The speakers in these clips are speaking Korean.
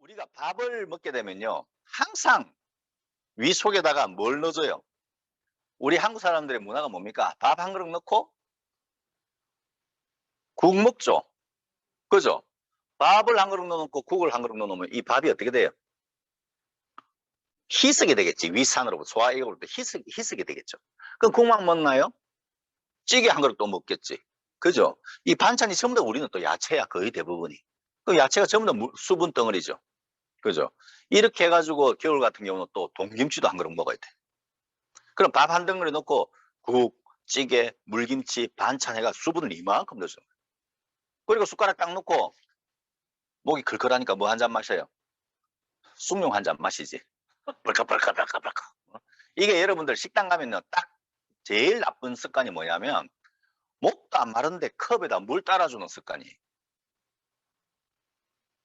우리가 밥을 먹게 되면요. 항상 위 속에다가 뭘 넣어줘요? 우리 한국 사람들의 문화가 뭡니까? 밥 한 그릇 넣고 국 먹죠. 그죠? 밥을 한 그릇 넣어놓고 국을 한 그릇 넣어놓으면 이 밥이 어떻게 돼요? 희석이 되겠지. 위산으로부터 소화액으로부터 희석이 되겠죠. 그럼 국만 먹나요? 찌개 한 그릇 또 먹겠지. 그죠? 이 반찬이 전부 다 우리는 또 야채야. 거의 대부분이. 그 야채가 전부 다 수분 덩어리죠. 그죠? 이렇게 해가지고 겨울 같은 경우는 또 동김치도 한 그릇 먹어야 돼. 그럼 밥 한 덩어리 넣고 국, 찌개, 물김치, 반찬 해가 수분을 이만큼 넣어줘. 그리고 숟가락 딱 넣고 목이 걸걸하니까 뭐 한 잔 마셔요? 숭늉 한 잔 마시지. 벌컥벌컥벌컥벌컥. 이게 여러분들 식당 가면요. 딱 제일 나쁜 습관이 뭐냐면 목도 안 마른데 컵에다 물 따라주는 습관이.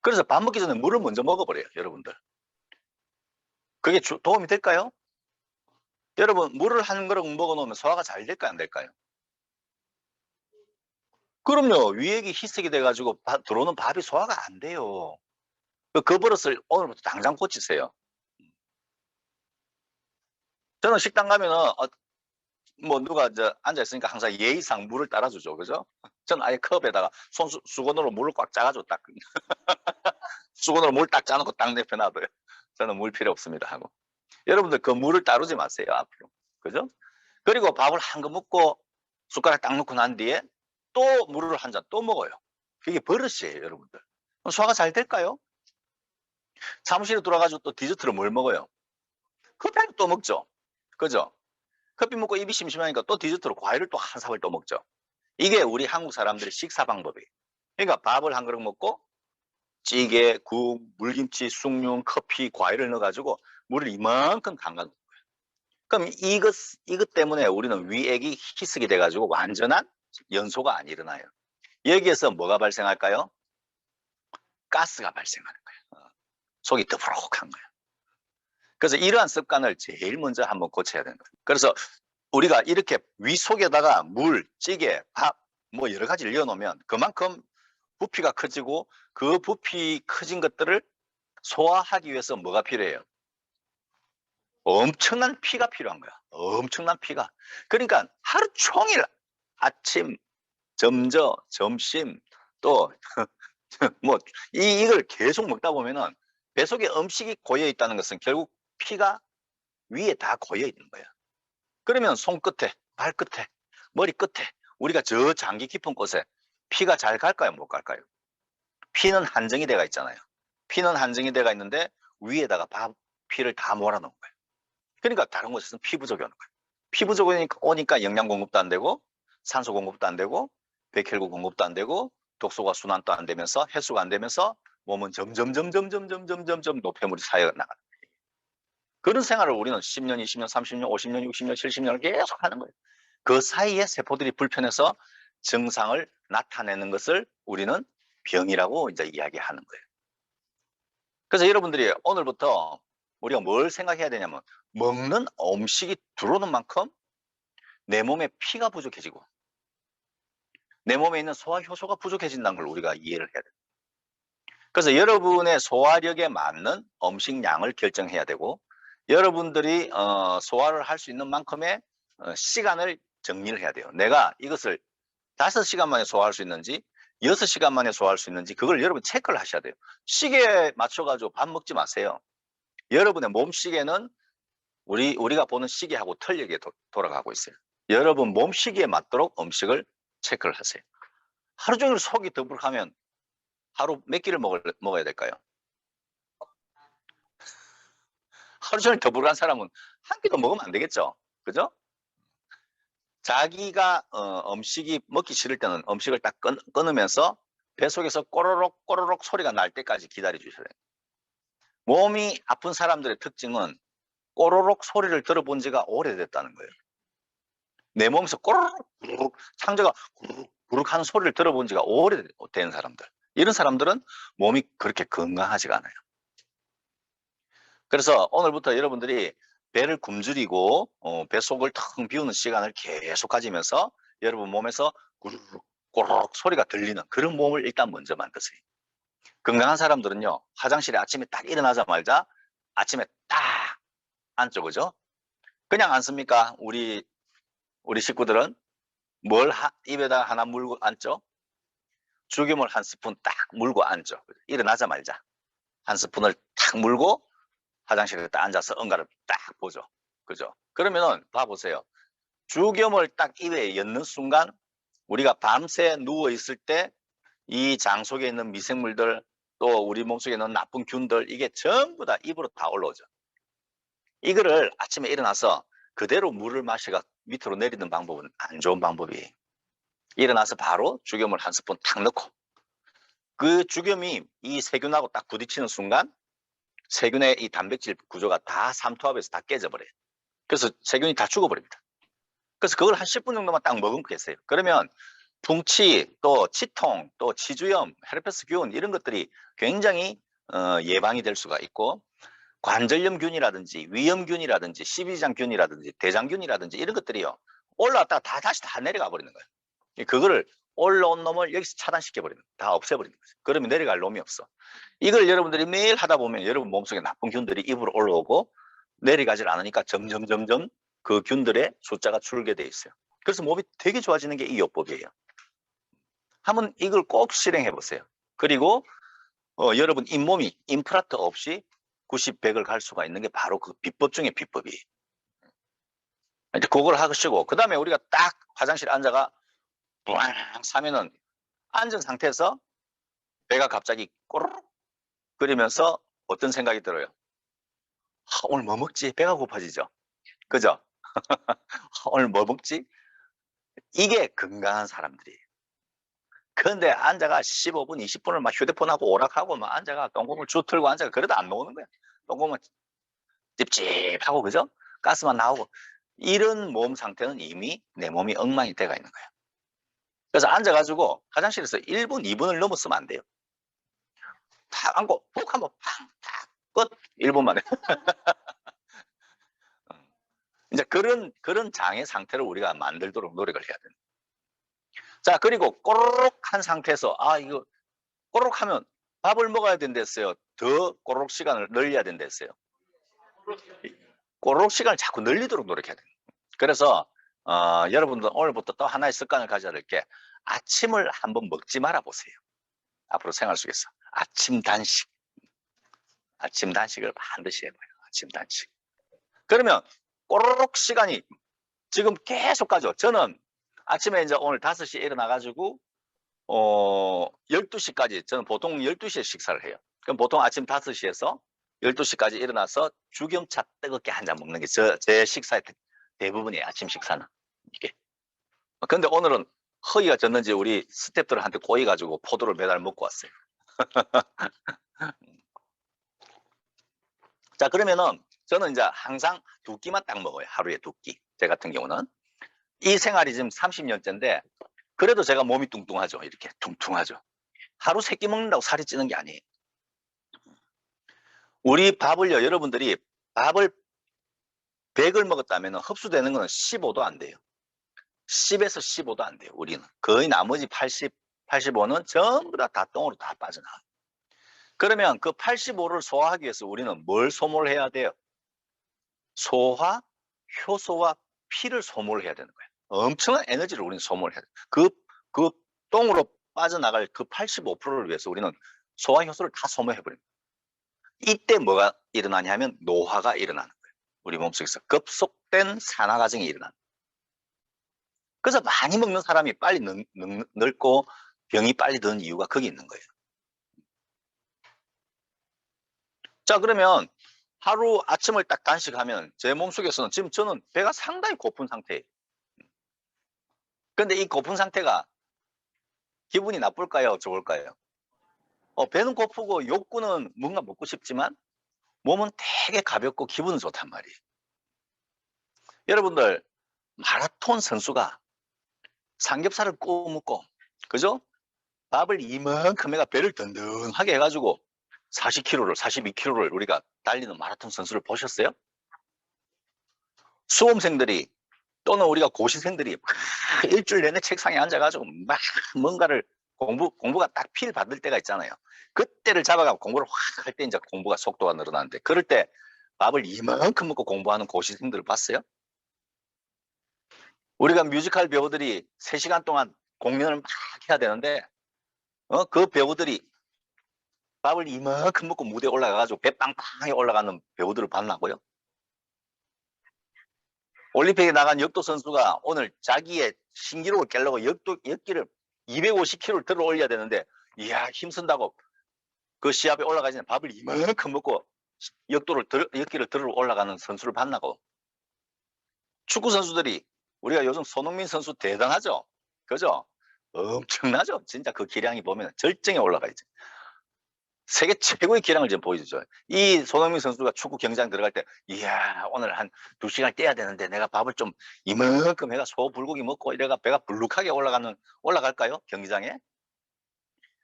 그래서 밥 먹기 전에 물을 먼저 먹어버려요. 여러분들. 그게 도움이 될까요? 여러분 물을 한 그릇 먹어놓으면 소화가 잘 될까요? 안 될까요? 그럼요. 위액이 희석이 돼가지고 들어오는 밥이 소화가 안 돼요. 그 버릇을 오늘부터 당장 고치세요. 저는 식당 가면은 뭐 누가 앉아있으니까 항상 예의상 물을 따라주죠. 그죠? 저는 아예 컵에다가 수건으로 물을 꽉 짜가지고 딱 수건으로 물 딱 짜놓고 딱 내펴놔둬요. 저는 물 필요 없습니다 하고. 여러분들 그 물을 따르지 마세요 앞으로. 그죠? 그리고 밥을 한 거 먹고 숟가락 딱 놓고 난 뒤에 또 물을 한 잔 또 먹어요. 그게 버릇이에요 여러분들. 그럼 소화가 잘 될까요? 사무실에 들어와가지고 또 디저트를 뭘 먹어요? 커피를 또 먹죠. 그죠? 커피 먹고 입이 심심하니까 또 디저트로 과일을 또 한 사발 또 먹죠. 이게 우리 한국 사람들의 식사 방법이에요. 그러니까 밥을 한 그릇 먹고 찌개, 국, 물김치, 숭늉, 커피, 과일을 넣어가지고 물을 이만큼 담가 놓은 거예요. 그럼 이것 때문에 우리는 위액이 희석이 돼가지고 완전한 연소가 안 일어나요. 여기에서 뭐가 발생할까요? 가스가 발생하는 거예요. 속이 더부룩한 거예요. 그래서 이러한 습관을 제일 먼저 한번 고쳐야 되는 거예요. 그래서 우리가 이렇게 위 속에다가 물, 찌개, 밥, 뭐 여러 가지를 넣어놓으면 그만큼 부피가 커지고 그 부피 커진 것들을 소화하기 위해서 뭐가 필요해요? 엄청난 피가 필요한 거야. 엄청난 피가. 그러니까 하루 종일 아침, 점저, 점심 또 뭐 이걸 계속 먹다 보면은 배 속에 음식이 고여 있다는 것은 결국 피가 위에 다 고여 있는 거야. 그러면 손끝에, 발끝에, 머리 끝에 우리가 저 장기 깊은 곳에 피가 잘 갈까요? 못 갈까요? 피는 한정이 돼가 있잖아요. 피는 한정이 돼가 있는데 위에다가 피를 다 몰아넣은 거예요. 그러니까 다른 곳에서는 피 부족이 오는 거예요. 피 부족이 오니까 영양 공급도 안 되고 산소 공급도 안 되고 백혈구 공급도 안 되고 독소가 순환도 안 되면서 횟수가 안 되면서 몸은 점점 노폐물이 쌓여 나가는 거예요. 그런 생활을 우리는 10년, 20년, 30년, 50년, 60년, 70년을 계속 하는 거예요. 그 사이에 세포들이 불편해서 증상을 나타내는 것을 우리는 병이라고 이제 이야기하는 거예요. 그래서 여러분들이 오늘부터 우리가 뭘 생각해야 되냐면 먹는 음식이 들어오는 만큼 내 몸에 피가 부족해지고 내 몸에 있는 소화 효소가 부족해진다는 걸 우리가 이해를 해야 돼요. 그래서 여러분의 소화력에 맞는 음식량을 결정해야 되고 여러분들이 소화를 할 수 있는 만큼의 시간을 정리를 해야 돼요. 내가 이것을 5시간 만에 소화할 수 있는지 6시간 만에 소화할 수 있는지 그걸 여러분 체크를 하셔야 돼요. 시계에 맞춰가지고 밥 먹지 마세요. 여러분의 몸 시계는 우리가 보는 시계하고 틀리게 돌아가고 있어요. 여러분 몸 시계에 맞도록 음식을 체크를 하세요. 하루 종일 속이 더부룩하면 하루 몇 끼를 먹어야 될까요? 하루 종일 더부룩한 사람은 한 끼도 먹으면 안 되겠죠. 그죠? 자기가 음식이 먹기 싫을 때는 음식을 딱 끊으면서 뱃속에서 꼬르륵 꼬르륵 소리가 날 때까지 기다려 주셔야 돼요. 몸이 아픈 사람들의 특징은 꼬르륵 소리를 들어본 지가 오래됐다는 거예요. 내 몸에서 꼬르륵 창자가 구르륵 하는 소리를 들어본 지가 오래된 사람들. 이런 사람들은 몸이 그렇게 건강하지가 않아요. 그래서 오늘부터 여러분들이 배를 굶주리고 뱃속을 텅 비우는 시간을 계속 가지면서 여러분 몸에서 구르륵 꼬르륵 소리가 들리는 그런 몸을 일단 먼저 만드세요. 건강한 사람들은요, 화장실에 아침에 딱 일어나자마자 아침에 딱 앉죠, 그죠? 그냥 앉습니까? 우리 식구들은 뭘 입에다 하나 물고 앉죠? 죽염을 한 스푼 딱 물고 앉죠. 일어나자마자 한 스푼을 딱 물고 화장실에 딱 앉아서 응가를 딱 보죠. 그죠? 그러면은 봐보세요. 죽염을 딱 입에 넣는 순간 우리가 밤새 누워 있을 때 이 장 속에 있는 미생물들 또 우리 몸속에 있는 나쁜 균들 이게 전부 다 입으로 다 올라오죠. 이거를 아침에 일어나서 그대로 물을 마시가 밑으로 내리는 방법은 안 좋은 방법이에요. 일어나서 바로 죽염을 한 스푼 탁 넣고 그 죽염이 이 세균하고 딱 부딪히는 순간 세균의 이 단백질 구조가 다 삼투압해서 다 깨져버려요. 그래서 세균이 다 죽어버립니다. 그래서 그걸 한 10분 정도만 딱 머금고 계세요. 그러면 풍치, 또 치통, 또 치주염, 헤르페스균 이런 것들이 굉장히 예방이 될 수가 있고 관절염균이라든지 위염균이라든지 십이장균이라든지 대장균이라든지 이런 것들이요. 올라왔다가 다시 다 내려가 버리는 거예요. 그거를 올라온 놈을 여기서 차단시켜 버리는 거예요. 다 없애버리는 거죠. 그러면 내려갈 놈이 없어. 이걸 여러분들이 매일 하다 보면 여러분 몸속에 나쁜 균들이 입으로 올라오고 내려가질 않으니까 점점 그 균들의 숫자가 줄게 돼 있어요. 그래서 몸이 되게 좋아지는 게 이 요법이에요. 한번 이걸 꼭 실행해 보세요. 그리고 여러분 잇몸이 임플란트 없이 90, 100을 갈 수가 있는 게 바로 그 비법 중에 비법이에요. 이제 그걸 하시고 그 다음에 우리가 딱 화장실에 앉아가 뿌앙 사면은 앉은 상태에서 배가 갑자기 꼬르륵 끓이면서 어떤 생각이 들어요? 오늘 뭐 먹지? 배가 고파지죠? 그죠? 오늘 뭐 먹지? 이게 건강한 사람들이에요. 그런데 앉아가 15분, 20분을 막 휴대폰하고 오락하고 막 앉아가 똥구멍을 쭉 틀고 앉아가 그래도 안 먹는 거야. 똥구멍 찝찝하고 그죠? 가스만 나오고 이런 몸 상태는 이미 내 몸이 엉망이 돼가 있는 거예요. 그래서 앉아가지고 화장실에서 1분, 2분을 넘었으면 안 돼요. 탁 앉고 푹 한번 팡, 탁, 끝. 1분 만에. 이제 그런 장애 상태를 우리가 만들도록 노력을 해야 됩니다. 자, 그리고 꼬르륵 한 상태에서 이거 꼬르륵 하면 밥을 먹어야 된댔어요. 더 꼬르륵 시간을 늘려야 된댔어요. 꼬르륵 시간을 자꾸 늘리도록 노력해야 돼요. 그래서 여러분들 오늘부터 또 하나의 습관을 가져야 될 게 아침을 한번 먹지 말아 보세요. 앞으로 생활 속에서 아침 단식을 반드시 해봐요. 아침 단식. 그러면 꼬르륵 시간이 지금 계속 가죠. 저는 아침에 이제 오늘 5시에 일어나가지고 12시까지 저는 보통 12시에 식사를 해요. 그럼 보통 아침 5시에서 12시까지 일어나서 죽염차 뜨겁게 한 잔 먹는 게 제 식사의 대부분이에요. 아침 식사는 이게. 근데 오늘은 허기가 졌는지 우리 스태프들한테 꼬이가지고 포도를 매달 먹고 왔어요. 자, 그러면은 저는 이제 항상 2끼만 딱 먹어요. 하루에 2끼. 제 같은 경우는 이 생활이 지금 30년째인데 그래도 제가 몸이 뚱뚱하죠. 이렇게 퉁퉁하죠. 하루 3끼 먹는다고 살이 찌는 게 아니에요. 우리 밥을요, 여러분들이 밥을 100을 먹었다면 흡수되는 거는 15도 안 돼요. 10에서 15도 안 돼요. 우리는 거의 나머지 80, 85는 전부 다 똥으로 다 빠져나가요. 그러면 그 85를 소화하기 위해서 우리는 뭘 소모를 해야 돼요? 소화, 효소와 피를 소모를 해야 되는 거예요. 엄청난 에너지를 우리는 소모를 해야 돼요. 그 똥으로 빠져나갈 그 85%를 위해서 우리는 소화 효소를 다 소모해버립니다. 이때 뭐가 일어나냐면 노화가 일어나는 거예요. 우리 몸속에서 급속된 산화 과정이 일어나는 거예요. 그래서 많이 먹는 사람이 빨리 늙고 병이 빨리 드는 이유가 거기 있는 거예요. 자, 그러면 하루 아침을 딱 단식하면 제 몸속에서는 지금 저는 배가 상당히 고픈 상태예요. 근데 이 고픈 상태가 기분이 나쁠까요? 좋을까요? 배는 고프고 욕구는 뭔가 먹고 싶지만 몸은 되게 가볍고 기분은 좋단 말이에요. 여러분들 마라톤 선수가 삼겹살을 구워 먹고 그죠? 밥을 이만큼 해가 배를 든든하게 해가지고 40km를 42km를 우리가 달리는 마라톤 선수를 보셨어요? 수험생들이 또는 우리가 고시생들이 막 일주일 내내 책상에 앉아가지고 막 뭔가를 공부가 딱 필 받을 때가 있잖아요. 그때를 잡아가고 공부를 확 할 때 이제 공부가 속도가 늘어나는데, 그럴 때 밥을 이만큼 먹고 공부하는 고시생들을 봤어요? 우리가 뮤지컬 배우들이 3시간 동안 공연을 막 해야 되는데, 그 배우들이 밥을 이만큼 먹고 무대에 올라가가지고 배 빵빵하게 올라가는 배우들을 봤나고요? 올림픽에 나간 역도 선수가 오늘 자기의 신기록을 깨려고 역기를 250kg를 들어 올려야 되는데, 이야, 힘쓴다고 그 시합에 올라가기 전에 밥을 이만큼 먹고 역기를 들어 올라가는 선수를 봤나고? 축구 선수들이, 우리가 요즘 손흥민 선수 대단하죠? 그죠? 엄청나죠? 진짜 그 기량이 보면 절정에 올라가 있죠. 세계 최고의 기량을 지금 보여주죠. 이 손흥민 선수가 축구 경기장 들어갈 때, 이야, 오늘 한 2시간 떼야 되는데 내가 밥을 좀 이만큼 해가 소불고기 먹고 이래가 배가 불룩하게 올라갈까요? 경기장에?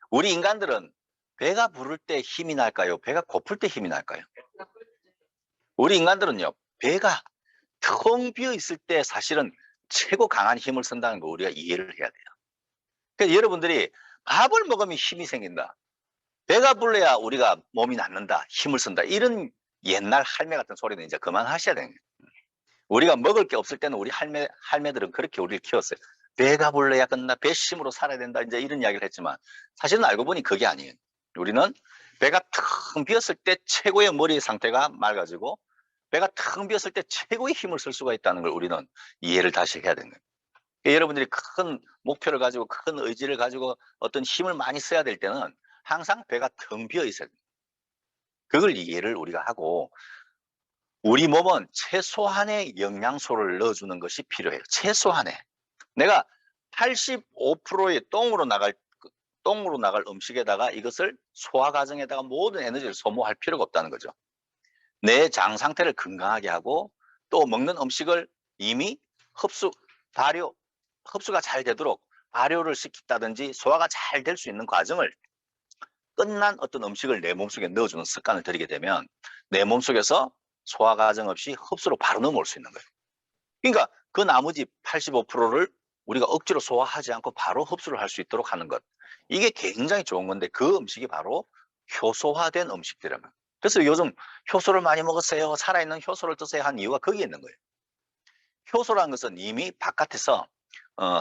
우리 인간들은 배가 부를 때 힘이 날까요? 배가 고플 때 힘이 날까요? 우리 인간들은요, 배가 텅 비어 있을 때 사실은 최고 강한 힘을 쓴다는 거 우리가 이해를 해야 돼요. 그래서 여러분들이 밥을 먹으면 힘이 생긴다, 배가 불러야 우리가 몸이 낫는다, 힘을 쓴다, 이런 옛날 할매 같은 소리는 이제 그만하셔야 돼요. 우리가 먹을 게 없을 때는 우리 할매들은 그렇게 우리를 키웠어요. 배가 불러야 끝나, 배심으로 살아야 된다, 이제 이런 이야기를 했지만, 사실은 알고 보니 그게 아니에요. 우리는 배가 텅 비었을 때 최고의 머리 상태가 맑아지고, 배가 텅 비었을 때 최고의 힘을 쓸 수가 있다는 걸 우리는 이해를 다시 해야 되는 거예요. 그러니까 여러분들이 큰 목표를 가지고 큰 의지를 가지고 어떤 힘을 많이 써야 될 때는 항상 배가 텅 비어 있어야 돼요. 그걸 이해를 우리가 하고, 우리 몸은 최소한의 영양소를 넣어주는 것이 필요해요. 최소한의. 내가 85%의 똥으로 나갈 음식에다가 이것을 소화 과정에다가 모든 에너지를 소모할 필요가 없다는 거죠. 내 장 상태를 건강하게 하고, 또 먹는 음식을 이미 흡수가 잘 되도록 발효를 시킨다든지 소화가 잘 될 수 있는 과정을, 끝난 어떤 음식을 내 몸속에 넣어주는 습관을 들이게 되면 내 몸속에서 소화 과정 없이 흡수로 바로 넘어올 수 있는 거예요. 그러니까 그 나머지 85%를 우리가 억지로 소화하지 않고 바로 흡수를 할 수 있도록 하는 것, 이게 굉장히 좋은 건데, 그 음식이 바로 효소화된 음식들이라면. 그래서 요즘 효소를 많이 먹으세요, 살아있는 효소를 드세요 한 이유가 거기에 있는 거예요. 효소라는 것은 이미 바깥에서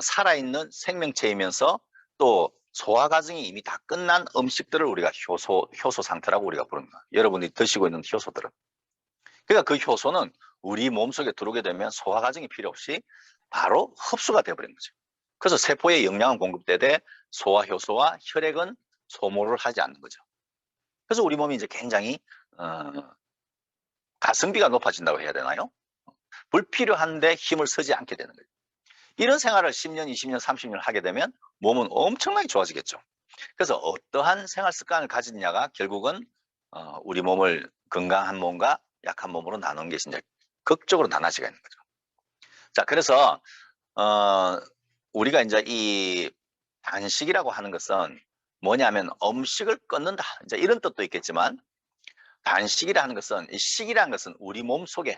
살아있는 생명체이면서 또 소화 과정이 이미 다 끝난 음식들을 우리가 효소 상태라고 우리가 부릅니다. 여러분이 드시고 있는 효소들은. 그러니까 그 효소는 우리 몸속에 들어오게 되면 소화 과정이 필요 없이 바로 흡수가 되어버리는 거죠. 그래서 세포에 영양은 공급되되 소화 효소와 혈액은 소모를 하지 않는 거죠. 그래서 우리 몸이 이제 굉장히 가성비가 높아진다고 해야 되나요? 불필요한데 힘을 쓰지 않게 되는 거예요. 이런 생활을 10년, 20년, 30년 하게 되면 몸은 엄청나게 좋아지겠죠. 그래서 어떠한 생활 습관을 가지느냐가 결국은 우리 몸을 건강한 몸과 약한 몸으로 나누는 것이 이제 극적으로 나눠지가 있는 거죠. 자, 그래서 우리가 이제 이 단식이라고 하는 것은 뭐냐면 음식을 끊는다, 이제 이런 뜻도 있겠지만, 단식이라는 것은, 이 식이라는 것은 우리 몸속에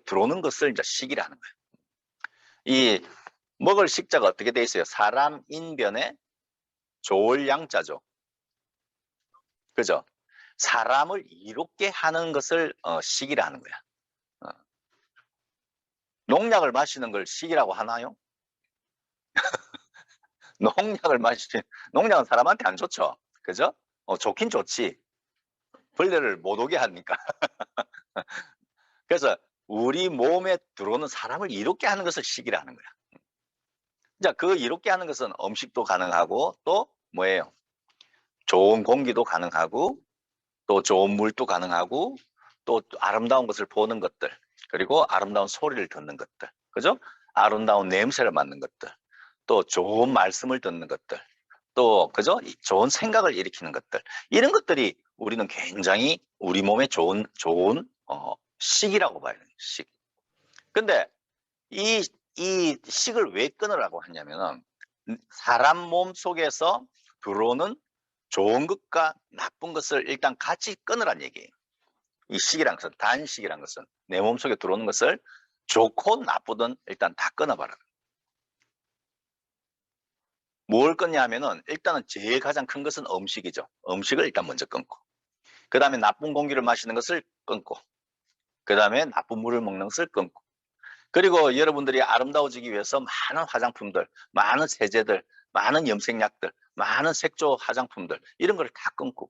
들어오는 것을 이제 식이라 하는 거예요. 이 먹을 식자가 어떻게 돼 있어요? 사람 인변에 조을 양자죠. 그죠? 사람을 이롭게 하는 것을 식이라 하는 거야. 농약을 마시는 걸 식이라고 하나요? 농약은 사람한테 안 좋죠. 그죠? 좋긴 좋지. 벌레를 못 오게 하니까. 그래서 우리 몸에 들어오는 사람을 이롭게 하는 것을 식이라 하는 거야. 자, 그 이롭게 하는 것은 음식도 가능하고, 또 뭐예요? 좋은 공기도 가능하고, 또 좋은 물도 가능하고, 또 아름다운 것을 보는 것들, 그리고 아름다운 소리를 듣는 것들, 그죠? 아름다운 냄새를 맡는 것들, 또 좋은 말씀을 듣는 것들, 또 그죠? 좋은 생각을 일으키는 것들, 이런 것들이 우리는 굉장히 우리 몸에 좋은 식이라고 봐요. 식. 근데 이 식을 왜 끊으라고 하냐면은, 사람 몸 속에서 들어오는 좋은 것과 나쁜 것을 일단 같이 끊으란 얘기예요. 이 식이란 것은, 단식이란 것은 내 몸속에 들어오는 것을 좋고 나쁘든 일단 다 끊어봐라. 뭘 끊냐 하면은 일단은 제일 가장 큰 것은 음식이죠. 음식을 일단 먼저 끊고, 그 다음에 나쁜 공기를 마시는 것을 끊고, 그 다음에 나쁜 물을 먹는 것을 끊고, 그리고 여러분들이 아름다워지기 위해서 많은 화장품들, 많은 세제들, 많은 염색약들, 많은 색조 화장품들 이런 걸 다 끊고,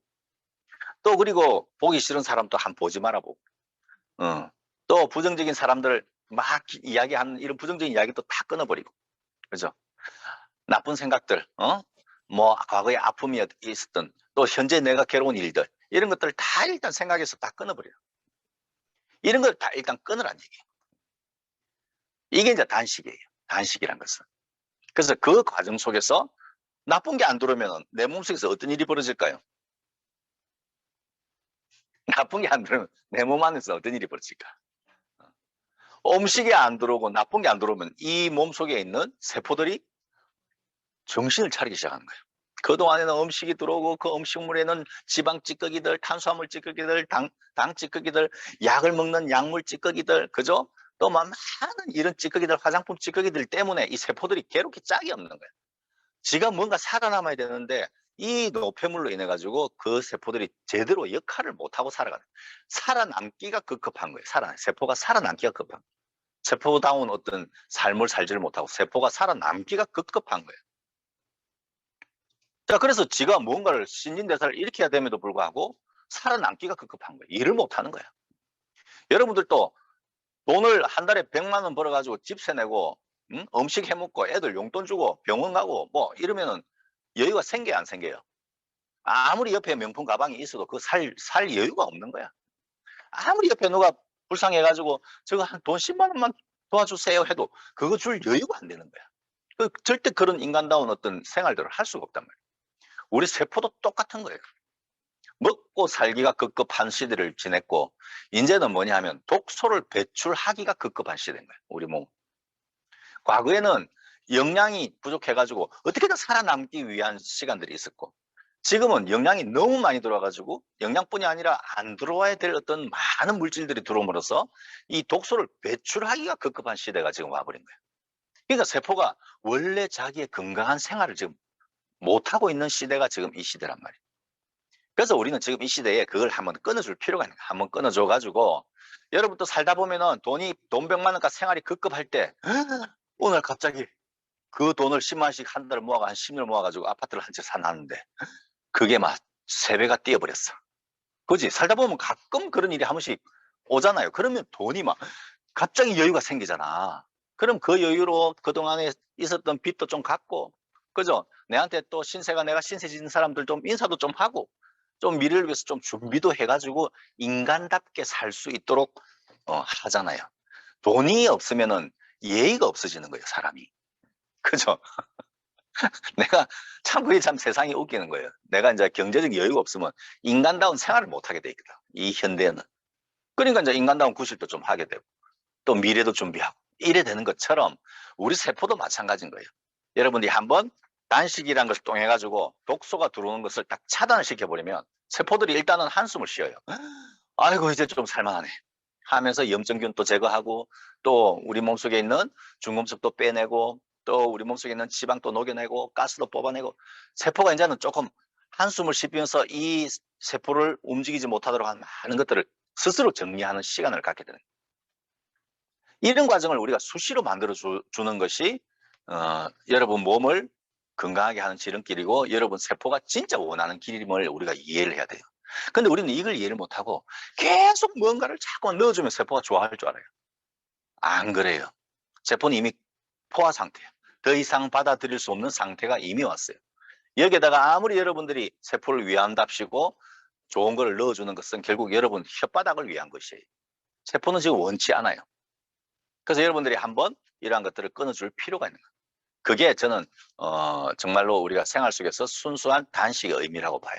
또 그리고 보기 싫은 사람도 한 보지 말아보고, 또 부정적인 사람들 막 이야기하는 이런 부정적인 이야기도 다 끊어버리고, 그죠? 나쁜 생각들, 뭐 과거에 아픔이 있었던, 또 현재 내가 괴로운 일들, 이런 것들을 다 일단 생각해서 다 끊어버려요. 이런 걸 다 일단 끊으란 얘기예요. 이게 이제 단식이에요. 단식이란 것은. 그래서 그 과정 속에서 나쁜 게 안 들어오면 내 몸속에서 어떤 일이 벌어질까요? 나쁜 게 안 들어오면 내 몸 안에서 어떤 일이 벌어질까? 음식이 안 들어오고 나쁜 게 안 들어오면 이 몸속에 있는 세포들이 정신을 차리기 시작하는 거예요. 그동안에는 음식이 들어오고 그 음식물에는 지방 찌꺼기들, 탄수화물 찌꺼기들, 당 찌꺼기들, 약을 먹는 약물 찌꺼기들, 그죠? 또 많은 이런 찌꺼기들, 화장품 찌꺼기들 때문에 이 세포들이 괴롭게 짝이 없는 거예요. 지가 뭔가 살아남아야 되는데 이 노폐물로 인해 가지고 그 세포들이 제대로 역할을 못하고 살아가는, 살아남기가 급급한 거예요. 세포가 살아남기가 급한 거예요. 세포다운 어떤 삶을 살지를 못하고 세포가 살아남기가 급급한 거예요. 자, 그래서 지가 뭔가를 신진대사를 일으켜야 됨에도 불구하고 살아남기가 급급한 거예요. 일을 못하는 거야. 여러분들도 돈을 한 달에 100만 원 벌어가지고 집세 내고, 음식 해먹고 애들 용돈 주고 병원 가고 뭐 이러면은 여유가 생겨요, 안 생겨요? 아무리 옆에 명품 가방이 있어도 그 살 여유가 없는 거야. 아무리 옆에 누가 불쌍해가지고 저거 한 돈 10만 원만 도와주세요 해도 그거 줄 여유가 안 되는 거야. 절대 그런 인간다운 어떤 생활들을 할 수가 없단 말이야. 우리 세포도 똑같은 거예요. 먹고 살기가 급급한 시대를 지냈고, 이제는 뭐냐 하면 독소를 배출하기가 급급한 시대인 거예요, 우리 몸. 과거에는 영양이 부족해가지고 어떻게든 살아남기 위한 시간들이 있었고, 지금은 영양이 너무 많이 들어와가지고 영양뿐이 아니라 안 들어와야 될 어떤 많은 물질들이 들어옴으로써 이 독소를 배출하기가 급급한 시대가 지금 와버린 거예요. 그러니까 세포가 원래 자기의 건강한 생활을 지금 못하고 있는 시대가 지금 이 시대란 말이에요. 그래서 우리는 지금 이 시대에 그걸 한번 끊어줄 필요가 있는 거예요. 한번 끊어줘가지고, 여러분도 살다 보면은 돈 100만 원가 생활이 급급할 때 오늘 갑자기 그 돈을 10만원씩 한 달을 모아가 한 10년 모아가지고 아파트를 한 채 사놨는데 그게 막 3배가 뛰어버렸어. 그지? 살다 보면 가끔 그런 일이 한 번씩 오잖아요. 그러면 돈이 막 갑자기 여유가 생기잖아. 그럼 그 여유로 그동안에 있었던 빚도 좀 갚고, 그죠? 내한테 또 내가 신세 지는 사람들 좀 인사도 좀 하고, 좀 미래를 위해서 좀 준비도 해가지고 인간답게 살 수 있도록 하잖아요. 돈이 없으면은 예의가 없어지는 거예요, 사람이. 그죠? 내가 참 그게 참 세상이 웃기는 거예요. 내가 이제 경제적 여유가 없으면 인간다운 생활을 못 하게 돼 있거든. 이 현대에는. 그러니까 이제 인간다운 구실도 좀 하게 되고, 또 미래도 준비하고 이래 되는 것처럼 우리 세포도 마찬가지인 거예요. 여러분들이 한번 단식이라는 것을 통해 가지고 독소가 들어오는 것을 딱 차단을 시켜버리면 세포들이 일단은 한숨을 쉬어요. 아이고 이제 좀 살만하네 하면서 염증균 또 제거하고, 또 우리 몸속에 있는 중금속도 빼내고, 또 우리 몸속에 있는 지방 도 녹여내고 가스도 뽑아내고, 세포가 이제는 조금 한숨을 쉬면서 이 세포를 움직이지 못하도록 하는 많은 것들을 스스로 정리하는 시간을 갖게 되는 거예요. 이런 과정을 우리가 수시로 만들어 주는 것이 여러분 몸을 건강하게 하는 지름길이고, 여러분 세포가 진짜 원하는 길임을 우리가 이해를 해야 돼요. 근데 우리는 이걸 이해를 못하고 계속 뭔가를 자꾸 넣어주면 세포가 좋아할 줄 알아요. 안 그래요. 세포는 이미 포화 상태예요. 더 이상 받아들일 수 없는 상태가 이미 왔어요. 여기에다가 아무리 여러분들이 세포를 위한답시고 좋은 걸 넣어주는 것은 결국 여러분 혓바닥을 위한 것이에요. 세포는 지금 원치 않아요. 그래서 여러분들이 한번 이러한 것들을 끊어줄 필요가 있는 거예요. 그게 저는 정말로 우리가 생활 속에서 순수한 단식의 의미라고 봐요.